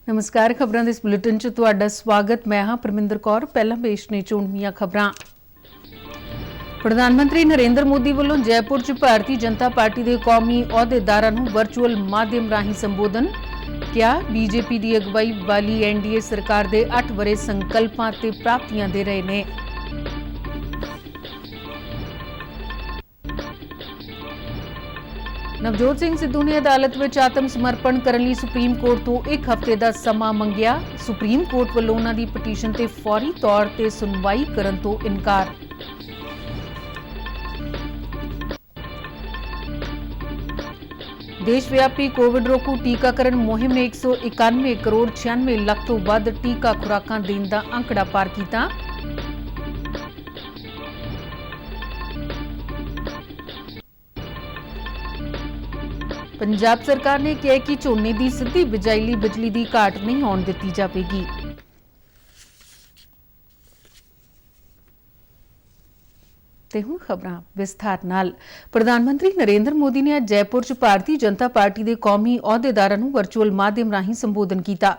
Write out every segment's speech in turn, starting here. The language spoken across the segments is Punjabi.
नमस्कार। खबरों के इस बुलेटिन च तुहाडा स्वागत। मैं हाँ परमिंदर कौर। पहला पेश ने चोणवीं खबरां। प्रधानमंत्री नरेंद्र मोदी वालों जयपुर च भारतीय जनता पार्टी के कौमी अहुदेदारां नूं वर्चुअल माध्यम राहीं संबोधन किया। बीजेपी की अगवाई वाली एनडीए सरकार के 8 वरे संकल्पां ते प्राप्तियां दे रहे ने। नवजोत सिंह सिद्धू ने अदालत में आत्म समर्पण करने लई सुप्रीम कोर्ट तो 1 हफ्ते का समा मंगिया। सुप्रीम कोर्ट वालों उन्हां दी पटीशन ते फौरी तौर ते सुनवाई करन तो इनकार। देशव्यापी कोविड रोकू टीकाकरण मुहिम ने 191 करोड़ 96 लाख तो वध टीका खुराकां देण दा आंकड़ा पार कीता। पंजाब सरकार ने कहा कि झोने की सीधी बिजाई लई बिजली की घाट नहीं आउण दित्ती जावेगी। ते हुण खबरां विस्तार नाल। प्रधानमंत्री नरेंद्र मोदी ने आज जयपुर च भारतीय जनता पार्टी के कौमी अहुदेदारां नूं वर्चुअल माध्यम राहीं संबोधन किया।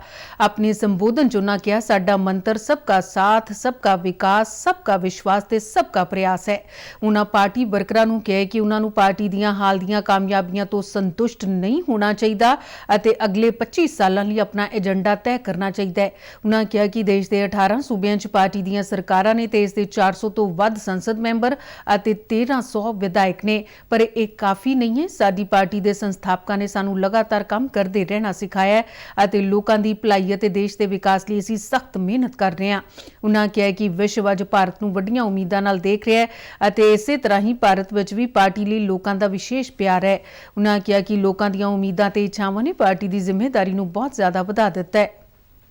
अपने संबोधन च उन्हां कहा, साडा मंत्र सबका साथ, सबका विकास, सबका विश्वास ते सबका प्रयास है। उन्हां पार्टी वर्करां नूं कहा कि उन्हां नूं पार्टी दीआं हाल दीआं कामयाबियां तो संतुष्ट नहीं होना चाहिदा अते अगले 25 सालां लई अपना एजेंडा तय करना चाहिदा है। उन्हां कहा कि देश के 18 सूबियां च पार्टी दीआं सरकारां ने ते इस दे 400 तो वध संसद मैंबर ਅਤੇ 1300 विधायक ने, पर एक काफ़ी नहीं है। साडी पार्टी के संस्थापकों ने सानू लगातार काम करते रहना सिखाया है ਅਤੇ लोगों की भलाई ਅਤੇ देश के विकास लिए असीं सख्त मेहनत कर रहे हैं। उन्होंने कहा कि विश्व अज भारत नूं वड्डियां उम्मीदां नाल देख रहा है ਅਤੇ इसे तरह ही भारत विच भी पार्टी लिए लोगों का विशेष प्यार है। उन्होंने कहा कि लोगों दीआं उम्मीदां ते इच्छावां ने पार्टी की जिम्मेदारी नूं बहुत ज्यादा वधा दिता है।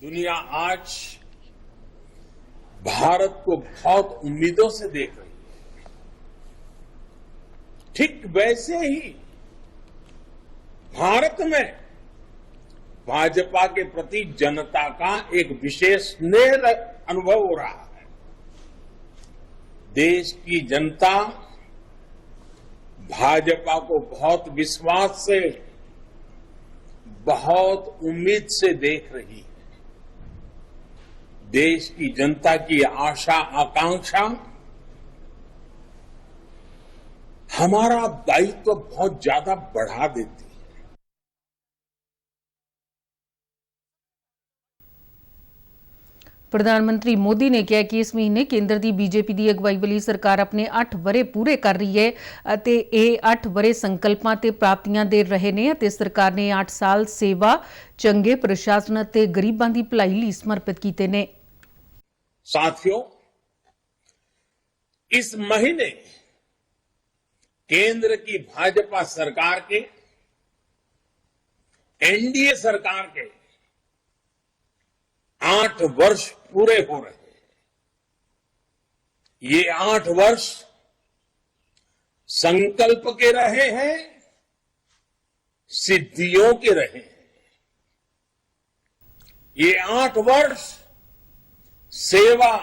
दुनिया आज भारत को बहुत उम्मीदों से देख रही है। ठीक वैसे ही भारत में भाजपा के प्रति जनता का एक विशेष स्नेह अनुभव हो रहा है। देश की जनता भाजपा को बहुत विश्वास से, बहुत उम्मीद से देख रही है। देश की जनता की आशा आकांक्षा हमारा दायित्व तो बहुत ज्यादा बढ़ा देती है। प्रधानमंत्री मोदी ने कहा कि इस महीने केंद्र की बीजेपी की अगवाई वाली सरकार अपने 8 वरे पूरे कर रही है ਅਤੇ ਇਹ 8 वरे संकल्पां ते प्राप्तियां दे रहे ने ਅਤੇ सरकार ने 8 साल सेवा, चंगे प्रशासन ਅਤੇ गरीबां दी भलाई ਲਈ समर्पित कीते ने। साथियों, इस महीने केंद्र की भाजपा सरकार के, एनडीए सरकार के 8 वर्ष पूरे हो रहे हैं। ये 8 वर्ष संकल्प के रहे हैं, सिद्धियों के रहे हैं। ये 8 वर्ष सेवा,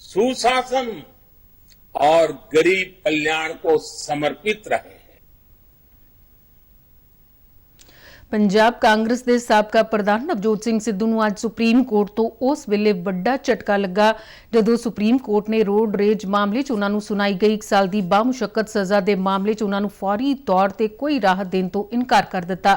सुशासन और गरीब कल्याण को समर्पित रहे हैं। पंजाब कांग्रेस के साबका प्रधान नवजोत सिंह सिद्धू नूं अज सुप्रीम कोर्ट तो उस वेले वड्डा झटका लगा जदों सुप्रीम कोर्ट ने रोड रेज मामले च उन्हां नूं सुनाई गई 1 साल की बामुशक्कत सज़ा के मामले च उन्हां नूं फौरी तौर पर कोई राहत देने तो इनकार कर दिता।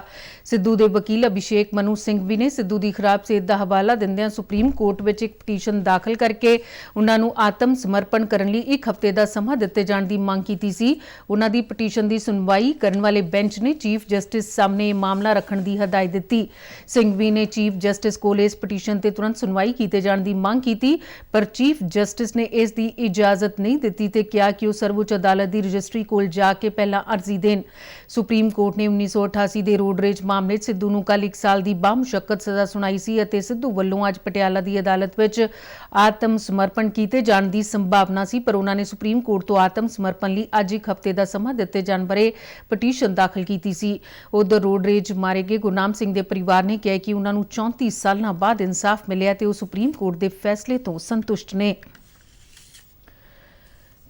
सिद्धू के वकील अभिषेक मनु सिंघवी ने सिद्धू की खराब सेहत का हवाला दिंदिआं सुप्रीम कोर्ट में एक पटीशन दाखिल करके उन्हां नूं आत्म समर्पण करने लई 1 हफ्ते का समा दिते जाण की मांग की सी। उन्हां दी पटीशन की सुनवाई करने वाले बेंच ने चीफ जस्टिस सामने मामला रखण दी हदायत दी। सिंघवी ने चीफ जस्टिस कोल इस पटीशन ते तुरंत सुनवाई कीते जाण दी मांग की, पर चीफ जस्टिस ने इस दी इजाजत नहीं दित्ती ते कहा कि वह सर्वोच्च अदालत की रजिस्ट्री कोल जाके पहला अर्जी देण। सुप्रीम कोर्ट ने 1988 के रोड रेज मामले सिद्धू नूं कल 1 साल की बामुशक्कत सज़ा सुनाई सी अते सिद्धू वल्लों अज पटियाला की अदालत विच आत्म समर्पण कीते जाण दी संभावना सी, पर उन्होंने सुप्रीम कोर्ट तो आत्म समर्पण लई अज 1 हफ्ते का समा दिते जाण बारे पटीशन दाखिल की सी। उधर रोड रेज मारे गए गुरनाम सिंह के परिवार ने कहा कि उन्होंने 34 साल बाद इंसाफ मिलिया ते वह सुप्रीम कोर्ट के फैसले तो संतुष्ट ने।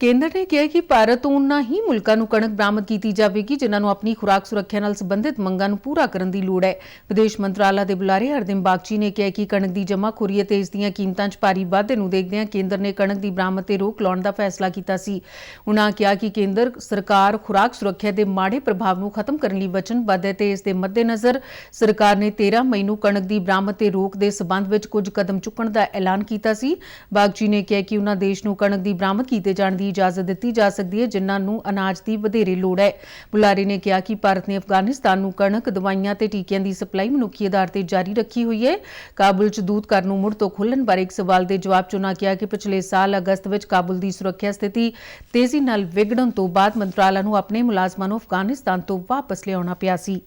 ਕੇਂਦਰ ਨੇ ਕਿਹਾ ਕਿ ਭਾਰਤ ਤੋਂ ਉਨ੍ਹਾਂ ਹੀ ਮੁਲਕਾਂ ਨੂੰ ਕਣਕ ਬਰਾਮਦ ਕੀਤੀ ਜਾਵੇਗੀ ਜਿਨ੍ਹਾਂ ਨੂੰ ਆਪਣੀ ਖੁਰਾਕ ਸੁਰੱਖਿਆ ਨਾਲ ਸੰਬੰਧਿਤ ਮੰਗਾਂ ਨੂੰ ਪੂਰਾ ਕਰਨ ਦੀ ਲੋੜ ਹੈ। ਵਿਦੇਸ਼ ਮੰਤਰਾਲਾ ਦੇ ਬੁਲਾਰੇ ਹਰਦਿਮ ਬਾਗਚੀ ਨੇ ਕਿਹਾ ਕਿ ਕਣਕ ਦੀ ਜਮ੍ਹਾਖੋਰੀ ਅਤੇ ਇਸ ਦੀਆਂ ਕੀਮਤਾਂ 'ਚ ਭਾਰੀ ਵਾਧੇ ਨੂੰ ਦੇਖਦਿਆਂ ਕੇਂਦਰ ਨੇ ਕਣਕ ਦੀ ਬਰਾਮਦ ਤੇ ਰੋਕ ਲਾਉਣ ਦਾ ਫੈਸਲਾ ਕੀਤਾ ਸੀ। ਉਨ੍ਹਾਂ ਕਿਹਾ ਕਿ ਕੇਂਦਰ ਸਰਕਾਰ ਖੁਰਾਕ ਸੁਰੱਖਿਆ ਦੇ ਮਾੜੇ ਪ੍ਰਭਾਵ ਨੂੰ ਖਤਮ ਕਰਨ ਲਈ ਵਚਨਬੱਧ ਹੈ ਤੇ ਇਸ ਦੇ ਮੱਦੇਨਜ਼ਰ ਸਰਕਾਰ ਨੇ 13 ਮਈ ਨੂੰ ਕਣਕ ਦੀ ਬਰਾਮਦ ਤੇ ਰੋਕ ਦੇ ਸਬੰਧ ਵਿੱਚ ਕੁਝ ਕਦਮ ਚੁੱਕਣ ਦਾ ਐਲਾਨ ਕੀਤਾ ਸੀ। ਬਾਗਚੀ ਨੇ ਕਿਹਾ ਕਿ ਉਨ੍ਹਾਂ ਦੇਸ਼ ਨੂੰ ਕਣਕ ਦੀ ਬਰਾਮਦ ਕੀਤੇ ਜਾਣ ਦੀ ਇਜਾਜ਼ਤ ਦਿੱਤੀ ਜਾ ਸਕਦੀ ਹੈ ਜਿਨ੍ਹਾਂ ਨੂੰ ਅਨਾਜ ਦੀ ਵਧੇਰੇ ਲੋੜ ਹੈ। ਬੁਲਾਰੇ ਨੇ ਕਿਹਾ ਕਿ ਭਾਰਤ ਨੇ ਅਫਗਾਨਿਸਤਾਨ ਨੂੰ ਕਣਕ, ਦਵਾਈਆਂ ਤੇ ਟੀਕਿਆਂ ਦੀ ਸਪਲਾਈ ਮਨੁੱਖੀ ਆਧਾਰ ਤੇ ਜਾਰੀ ਰੱਖੀ ਹੋਈ ਹੈ। ਕਾਬੁਲ 'ਚ ਦੂਤ ਘਰ ਨੂੰ ਮੁੜ ਤੋਂ ਖੋਲ੍ਹਣ ਬਾਰੇ ਇੱਕ ਸਵਾਲ ਦੇ ਜਵਾਬ 'ਚ ਉਨ੍ਹਾਂ ਕਿਹਾ ਕਿ ਪਿਛਲੇ ਸਾਲ ਅਗਸਤ ਵਿੱਚ ਕਾਬੁਲ ਦੀ ਸੁਰੱਖਿਆ ਸਥਿਤੀ ਤੇਜ਼ੀ ਨਾਲ ਵਿਗੜਨ ਤੋਂ ਬਾਅਦ ਮੰਤਰਾਲਾ ਨੂੰ ਆਪਣੇ ਮੁਲਾਜ਼ਮਾਂ ਨੂੰ ਅਫਗਾਨਿਸਤਾਨ ਤੋਂ ਵਾਪਸ ਲਿਆਉਣਾ ਪਿਆ ਸੀ।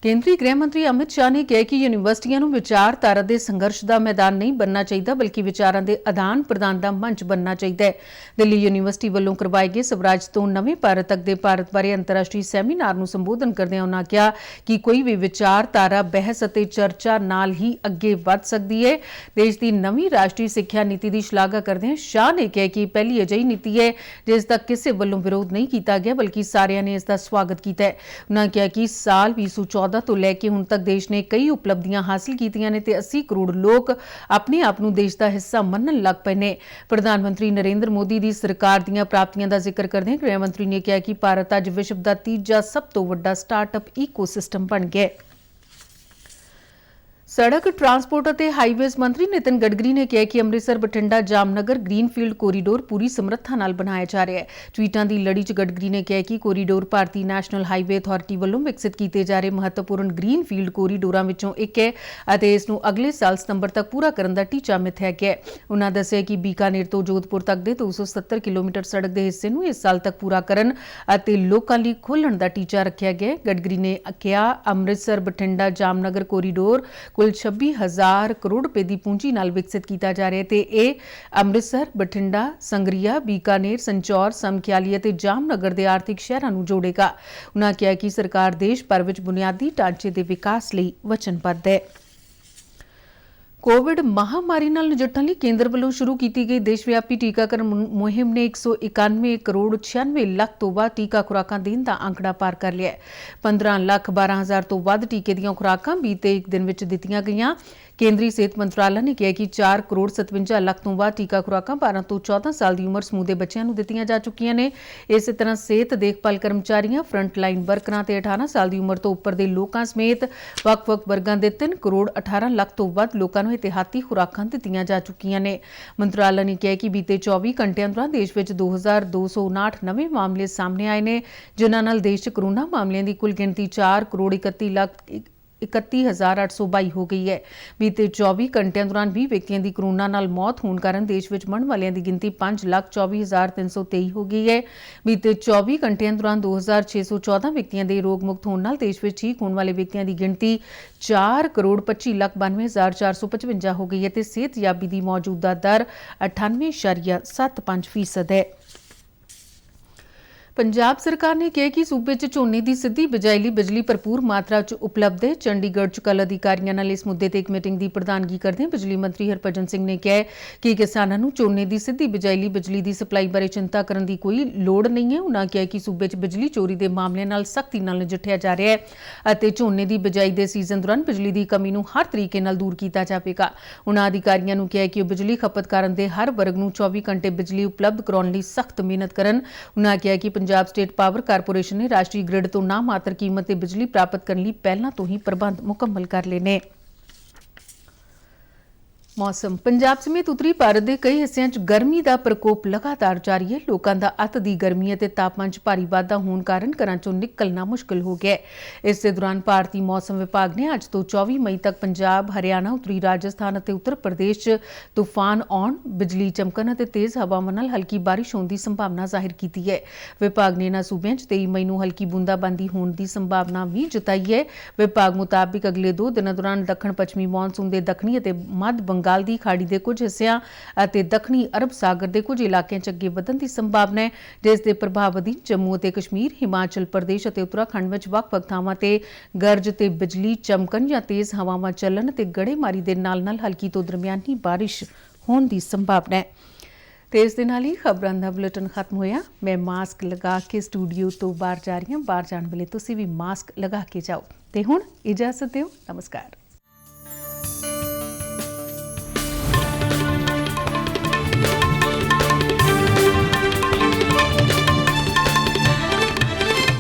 ਕੇਂਦਰੀ ਗ੍ਰਹਿ ਮੰਤਰੀ ਅਮਿਤ ਸ਼ਾਹ ਨੇ ਕਿਹਾ ਕਿ ਯੂਨੀਵਰਸਿਟੀਆਂ ਨੂੰ ਵਿਚਾਰਧਾਰਾ ਦੇ ਸੰਘਰਸ਼ ਦਾ ਮੈਦਾਨ ਨਹੀਂ ਬਣਨਾ ਚਾਹੀਦਾ ਬਲਕਿ ਵਿਚਾਰਾਂ ਦੇ ਆਦਾਨ ਪ੍ਰਦਾਨ ਦਾ ਮੰਚ ਬਣਨਾ ਚਾਹੀਦਾ ਹੈ। ਦਿੱਲੀ ਯੂਨੀਵਰਸਿਟੀ ਵੱਲੋਂ ਕਰਵਾਏ ਗਏ ਸਵਰਾਜ ਤੋਂ ਨਵੇਂ ਭਾਰਤ ਤੱਕ ਦੇ ਭਾਰਤ ਬਾਰੇ ਅੰਤਰਰਾਸ਼ਟਰੀ ਸੈਮੀਨਾਰ ਨੂੰ ਸੰਬੋਧਨ ਕਰਦਿਆਂ ਉਨ੍ਹਾਂ ਕਿਹਾ ਕਿ ਕੋਈ ਵੀ ਵਿਚਾਰਧਾਰਾ ਬਹਿਸ ਅਤੇ ਚਰਚਾ ਨਾਲ ਹੀ ਅੱਗੇ ਵਧ ਸਕਦੀ ਹੈ। ਦੇਸ਼ ਦੀ ਨਵੀਂ ਰਾਸ਼ਟਰੀ ਸਿੱਖਿਆ ਨੀਤੀ ਦੀ ਸ਼ਲਾਘਾ ਕਰਦਿਆਂ ਸ਼ਾਹ ਨੇ ਕਿਹਾ ਕਿ ਪਹਿਲੀ ਅਜਿਹੀ ਨੀਤੀ ਹੈ ਜਿਸ ਦਾ ਕਿਸੇ ਵੱਲੋਂ ਵਿਰੋਧ ਨਹੀਂ ਕੀਤਾ ਗਿਆ ਬਲਕਿ ਸਾਰਿਆਂ ਨੇ ਇਸ ਦਾ ਸਵਾਗਤ ਕੀਤਾ ਹੈ। ਉਨ੍ਹਾਂ ਕਿਹਾ ਕਿ ਸਾਲ 2014 ਤੋਂ ਲੈ ਕੇ ਹੁਣ ਤੱਕ ਦੇਸ਼ ਨੇ ਕਈ ਉਪਲਬਧੀਆਂ ਹਾਸਲ ਕੀਤੀਆਂ ਨੇ ਤੇ 80 ਕਰੋੜ ਲੋਕ ਆਪਣੇ ਆਪ ਨੂੰ ਦੇਸ਼ ਦਾ ਹਿੱਸਾ ਮੰਨਣ ਲੱਗ ਪਏ ਨੇ। ਪ੍ਰਧਾਨ ਮੰਤਰੀ ਨਰਿੰਦਰ ਮੋਦੀ ਦੀ ਸਰਕਾਰ ਦੀਆਂ ਪ੍ਰਾਪਤੀਆਂ ਦਾ ਜ਼ਿਕਰ ਕਰਦਿਆਂ ਗ੍ਰਹਿ ਮੰਤਰੀ ਨੇ ਕਿਹਾ ਕਿ ਭਾਰਤ ਅੱਜ ਵਿਸ਼ਵ ਦਾ ਤੀਜਾ ਸਭ ਤੋਂ ਵੱਡਾ ਸਟਾਰਟਅਪ ਈਕੋਸਿਸਟਮ ਬਣ ਗਿਆ ਹੈ। ਸੜਕ ਟਰਾਂਸਪੋਰਟ ਅਤੇ ਹਾਈਵੇਜ਼ ਮੰਤਰੀ ਨਿਤਿਨ ਗਡਕਰੀ ਨੇ ਕਿਹਾ ਕਿ ਅੰਮ੍ਰਿਤਸਰ ਬਠਿੰਡਾ ਜਾਮਨਗਰ ਗ੍ਰੀਨਫੀਲਡ ਕੋਰੀਡੋਰ ਪੂਰੀ ਸਮਰੱਥਾ ਨਾਲ ਬਣਾਇਆ ਜਾ ਰਿਹਾ ਹੈ। ਟਵੀਟਾਂ ਦੀ ਲੜੀ 'ਚ ਗਡਕਰੀ ਨੇ ਕਿਹਾ ਕਿ ਕੋਰੀਡੋਰ ਭਾਰਤੀ ਨੈਸ਼ਨਲ ਹਾਈਵੇ ਅਥਾਰਟੀ ਵੱਲੋਂ ਵਿਕਸਿਤ ਕੀਤੇ ਜਾ ਰਹੇ ਮਹੱਤਵਪੂਰਨ ਗ੍ਰੀਨਫੀਲਡ ਕੋਰੀਡੋਰਾਂ ਵਿੱਚੋਂ ਇੱਕ ਹੈ ਅਤੇ ਇਸ ਨੂੰ ਅਗਲੇ ਸਾਲ ਸਤੰਬਰ ਤੱਕ ਪੂਰਾ ਕਰਨ ਦਾ ਟੀਚਾ ਮਿੱਥਿਆ ਗਿਆ ਹੈ। ਉਨ੍ਹਾਂ ਦੱਸਿਆ ਕਿ ਬੀਕਾਨੇਰ ਤੋਂ ਜੋਧਪੁਰ ਤੱਕ ਦੇ 270 ਕਿਲੋਮੀਟਰ ਸੜਕ ਦੇ ਹਿੱਸੇ ਨੂੰ ਇਸ ਸਾਲ ਤੱਕ ਪੂਰਾ ਕਰਨ ਅਤੇ ਲੋਕਾਂ ਲਈ ਖੋਲ੍ਹਣ ਦਾ ਟੀਚਾ ਰੱਖਿਆ ਗਿਆ ਹੈ। ਗਡਕਰੀ ਨੇ ਕਿਹਾ ਅੰਮ੍ਰਿਤਸਰ ਬਠਿੰਡਾ ਜਾਮਨਗਰ ਕੋਰੀਡੋਰ ਕੁੱਲ 26,000 ਕਰੋੜ ਰੁਪਏ ਦੀ ਪੂੰਜੀ ਨਾਲ ਵਿਕਸਿਤ ਕੀਤਾ ਜਾ ਰਿਹਾ ਹੈ ਤੇ ਇਹ ਅੰਮ੍ਰਿਤਸਰ, ਬਠਿੰਡਾ, ਸੰਗਰੀਆ, ਬੀਕਾਨੇਰ, ਸੰਚੌਰ, ਸਮਖਿਆਲੀ ਅਤੇ ਜਾਮਨਗਰ ਦੇ ਆਰਥਿਕ ਸ਼ਹਿਰਾਂ ਨੂੰ ਜੋੜੇਗਾ। ਉਨ੍ਹਾਂ ਕਿਹਾ ਕਿ ਸਰਕਾਰ ਦੇਸ਼ ਭਰ ਵਿੱਚ ਬੁਨਿਆਦੀ ਢਾਂਚੇ ਦੇ ਵਿਕਾਸ ਲਈ ਵਚਨਬੱਧ ਹੈ। ਕੋਵਿਡ ਮਹਾਮਾਰੀ ਨਾਲ ਨਜਿੱਠਣ ਲਈ ਕੇਂਦਰ ਵੱਲੋਂ ਸ਼ੁਰੂ ਕੀਤੀ ਗਈ ਦੇਸ਼ ਵਿਆਪੀ ਟੀਕਾਕਰਨ ਮੁਹਿੰਮ ਨੇ 191 ਕਰੋੜ 96 ਲੱਖ ਤੋਂ ਵੱਧ ਟੀਕਾ ਖੁਰਾਕਾਂ ਦੇਣ ਦਾ ਅੰਕੜਾ ਪਾਰ ਕਰ ਲਿਆ ਹੈ। 15 ਲੱਖ 12 ਹਜ਼ਾਰ ਤੋਂ ਵੱਧ ਟੀਕੇ ਦੀਆਂ ਖੁਰਾਕਾਂ ਬੀਤੇ ਇੱਕ ਦਿਨ ਵਿੱਚ ਦਿੱਤੀਆਂ ਗਈਆਂ। ਕੇਂਦਰੀ ਸਿਹਤ ਮੰਤਰਾਲਾ ਨੇ ਕਿਹਾ ਕਿ 4 ਕਰੋੜ 57 ਲੱਖ ਤੋਂ ਵੱਧ ਟੀਕਾ ਖੁਰਾਕਾਂ 12 ਤੋਂ 14 ਸਾਲ ਦੀ ਉਮਰ ਸਮੂਹ ਦੇ ਬੱਚਿਆਂ ਨੂੰ ਦਿੱਤੀਆਂ ਜਾ ਚੁੱਕੀਆਂ ਨੇ। ਇਸੇ ਤਰ੍ਹਾਂ ਸਿਹਤ ਦੇਖਭਾਲ ਕਰਮਚਾਰੀਆਂ, ਫਰੰਟ ਲਾਈਨ ਵਰਕਰਾਂ ਤੇ 18 ਸਾਲ ਦੀ ਉਮਰ ਤੋਂ ਉੱਪਰ ਦੇ ਲੋਕਾਂ ਸਮੇਤ ਵੱਖ-ਵੱਖ ਵਰਗਾਂ ਦੇ 3 ਕਰੋੜ 18 ਲੱਖ ਤੋਂ ਵੱਧ ਲੋਕਾਂ ਨੂੰ ਇਹਤਿਆਤੀ ਖੁਰਾਕਾਂ ਦਿੱਤੀਆਂ ਜਾ ਚੁੱਕੀਆਂ ਨੇ। ਮੰਤਰਾਲਾ ਨੇ ਕਿਹਾ ਕਿ ਬੀਤੇ 24 ਘੰਟਿਆਂ ਦੌਰਾਨ ਦੇਸ਼ ਵਿੱਚ 2259 ਨਵੇਂ ਮਾਮਲੇ ਸਾਹਮਣੇ ਆਏ ਨੇ ਜਿਨ੍ਹਾਂ ਨਾਲ ਦੇਸ਼ 'ਚ ਕੋਰੋਨਾ ਮਾਮਲਿਆਂ ਦੀ ਕੁੱਲ ਗਿਣਤੀ 4 ਕਰੋੜ 31 ਲੱਖ 31,822 ਹੋ ਗਈ ਹੈ। ਬੀਤੇ 24 ਘੰਟਿਆਂ ਦੌਰਾਨ 20 ਵਿਅਕਤੀਆਂ ਦੀ ਕੋਰੋਨਾ ਨਾਲ ਮੌਤ ਹੋਣ ਕਾਰਨ ਦੇਸ਼ ਵਿੱਚ ਮਰਨ ਵਾਲਿਆਂ ਦੀ ਗਿਣਤੀ 5,24,323 ਹੋ ਗਈ ਹੈ। ਬੀਤੇ 24 ਘੰਟਿਆਂ ਦੌਰਾਨ 2,614 ਵਿਅਕਤੀਆਂ ਦੇ ਰੋਗ ਮੁਕਤ ਹੋਣ ਨਾਲ ਦੇਸ਼ ਵਿੱਚ ਠੀਕ ਹੋਣ ਵਾਲੇ ਵਿਅਕਤੀਆਂ ਦੀ ਗਿਣਤੀ 4 ਕਰੋੜ 25 ਲੱਖ 92,455 ਹੋ ਗਈ ਹੈ ਤੇ ਸਿਹਤਯਾਬੀ ਦੀ ਮੌਜੂਦਾ ਦਰ 98.75% ਹੈ। ਪੰਜਾਬ ਸਰਕਾਰ ਨੇ ਕਿਹਾ ਕਿ ਸੂਬੇ 'ਚ ਝੋਨੇ ਦੀ ਸਿੱਧੀ ਬਿਜਾਈ ਲਈ ਬਿਜਲੀ ਭਰਪੂਰ ਮਾਤਰਾ 'ਚ ਉਪਲਬਧ ਹੈ। ਚੰਡੀਗੜ੍ਹ 'ਚ ਕੱਲ੍ਹ ਅਧਿਕਾਰੀਆਂ ਨਾਲ ਇਸ ਮੁੱਦੇ ਤੇ ਇੱਕ ਮੀਟਿੰਗ ਦੀ ਪ੍ਰਧਾਨਗੀ ਕਰਦਿਆਂ ਬਿਜਲੀ ਮੰਤਰੀ ਹਰਭਜਨ ਸਿੰਘ ਨੇ ਕਿਹਾ ਕਿ ਕਿਸਾਨਾਂ ਨੂੰ ਝੋਨੇ ਦੀ ਸਿੱਧੀ ਬਿਜਾਈ ਲਈ ਬਿਜਲੀ ਦੀ ਸਪਲਾਈ ਬਾਰੇ ਚਿੰਤਾ ਕਰਨ ਦੀ ਕੋਈ ਲੋੜ ਨਹੀਂ ਹੈ। ਉਨ੍ਹਾਂ ਕਿਹਾ ਕਿ ਸੂਬੇ 'ਚ ਬਿਜਲੀ ਚੋਰੀ ਦੇ ਮਾਮਲਿਆਂ ਨਾਲ ਸਖਤੀ ਨਾਲ ਨਜਿੱਠਿਆ ਜਾ ਰਿਹਾ ਹੈ ਅਤੇ ਝੋਨੇ ਦੀ ਬਿਜਾਈ ਦੇ ਸੀਜ਼ਨ ਦੌਰਾਨ ਬਿਜਲੀ ਦੀ ਕਮੀ ਨੂੰ ਹਰ ਤਰੀਕੇ ਨਾਲ ਦੂਰ ਕੀਤਾ ਜਾਵੇਗਾ। ਉਨ੍ਹਾਂ ਅਧਿਕਾਰੀਆਂ ਨੂੰ ਕਿਹਾ ਕਿ ਉਹ ਬਿਜਲੀ ਖਪਤਕਾਰਾਂ ਦੇ ਹਰ ਵਰਗ ਨੂੰ 24 ਘੰਟੇ ਬਿਜਲੀ ਉਪਲਬਧ ਕਰਾਉਣ ਲਈ ਸਖਤ ਮਿਹਨਤ ਕਰਨ। ਉਨ੍ਹਾਂ ਕਿਹਾ ਕਿ ਪੰਜਾਬ ਸਟੇਟ ਪਾਵਰ ਕਾਰਪੋਰੇਸ਼ਨ ਨੇ ਰਾਸ਼ਟਰੀ ਗ੍ਰਿਡ ਤੋਂ ਨਾ ਮਾਤਰ ਕੀਮਤ ਤੇ ਬਿਜਲੀ ਪ੍ਰਾਪਤ ਕਰਨ ਲਈ ਪਹਿਲਾਂ ਤੋਂ ਹੀ ਪ੍ਰਬੰਧ ਮੁਕੰਮਲ ਕਰ ਲਏ ਨੇ। ਮੌਸਮ ਪੰਜਾਬ ਸਮੇਤ ਉੱਤਰੀ ਭਾਰਤ ਦੇ ਕਈ ਹਿੱਸਿਆਂ 'ਚ ਗਰਮੀ ਦਾ ਪ੍ਰਕੋਪ ਲਗਾਤਾਰ ਜਾਰੀ ਹੈ। ਲੋਕਾਂ ਦਾ ਅੱਤ ਦੀ ਗਰਮੀ ਅਤੇ ਤਾਪਮਾਨ 'ਚ ਭਾਰੀ ਵਾਧਾ ਹੋਣ ਕਾਰਨ ਘਰਾਂ 'ਚੋਂ ਨਿਕਲਣਾ ਮੁਸ਼ਕਲ ਹੋ ਗਿਆ ਹੈ। ਇਸੇ ਦੌਰਾਨ ਭਾਰਤੀ ਮੌਸਮ ਵਿਭਾਗ ਨੇ ਅੱਜ ਤੋਂ 24 ਮਈ ਤੱਕ ਪੰਜਾਬ, ਹਰਿਆਣਾ, ਉੱਤਰੀ ਰਾਜਸਥਾਨ ਅਤੇ ਉੱਤਰ ਪ੍ਰਦੇਸ਼ 'ਚ ਤੂਫਾਨ ਆਉਣ, ਬਿਜਲੀ ਚਮਕਣ ਅਤੇ ਤੇਜ਼ ਹਵਾਵਾਂ ਨਾਲ ਹਲਕੀ ਬਾਰਿਸ਼ ਹੋਣ ਦੀ ਸੰਭਾਵਨਾ ਜ਼ਾਹਿਰ ਕੀਤੀ ਹੈ। ਵਿਭਾਗ ਨੇ ਇਨ੍ਹਾਂ ਸੂਬਿਆਂ 'ਚ 23 ਮਈ ਨੂੰ ਹਲਕੀ ਬੂੰਦਾਬਾਂਦੀ ਹੋਣ ਦੀ ਸੰਭਾਵਨਾ ਵੀ ਜਤਾਈ ਹੈ। ਵਿਭਾਗ ਮੁਤਾਬਿਕ ਅਗਲੇ 2 ਦਿਨਾਂ ਦੌਰਾਨ ਦੱਖਣ ਪੱਛਮੀ ਮੌਨਸੂਨ ਦੇ ਦੱਖਣੀ ਅਤੇ ਮੱਧ ਬੰਗਾਲ ਦੀ ਖਾੜੀ ਦੇ ਕੁਝ ਹਿੱਸਿਆਂ ਅਤੇ ਦੱਖਣੀ ਅਰਬ ਸਾਗਰ ਦੇ ਕੁਝ ਇਲਾਕਿਆਂ 'ਚ ਅੱਗੇ ਵਧਣ ਦੀ ਸੰਭਾਵਨਾ ਹੈ ਜਿਸ ਦੇ ਪ੍ਰਭਾਵ ਅਧੀਨ ਜੰਮੂ ਅਤੇ ਕਸ਼ਮੀਰ, ਹਿਮਾਚਲ ਪ੍ਰਦੇਸ਼ ਅਤੇ ਉੱਤਰਾਖੰਡ ਵਿੱਚ ਵੱਖ-ਵੱਖ ਥਾਵਾਂ ਤੇ ਗਰਜ ਤੇ ਬਿਜਲੀ ਚਮਕਣ ਜਾਂ ਤੇਜ਼ ਹਵਾਵਾਂ ਚੱਲਣ ਤੇ ਗੜੇਮਾਰੀ ਦੇ ਨਾਲ-ਨਾਲ ਹਲਕੀ ਤੋਂ ਦਰਮਿਆਨੀ ਬਾਰਿਸ਼ ਹੋਣ ਦੀ ਸੰਭਾਵਨਾ ਹੈ। ਤੇ ਇਸ ਦੇ ਨਾਲ ਹੀ ਖਬਰਾਂ ਦਾ ਬੁਲੇਟਿਨ ਖਤਮ ਹੋਇਆ। ਮੈਂ ਮਾਸਕ ਲਗਾ ਕੇ ਸਟੂਡੀਓ ਤੋਂ ਬਾਹਰ ਜਾ ਰਹੀ ਹਾਂ। ਬਾਹਰ ਜਾਣ ਵੇਲੇ ਤੁਸੀਂ ਵੀ ਮਾਸਕ ਲਗਾ ਕੇ ਜਾਓ। ਤੇ ਹੁਣ ਇਜਾਜ਼ਤ ਦਿਓ। ਨਮਸਕਾਰ।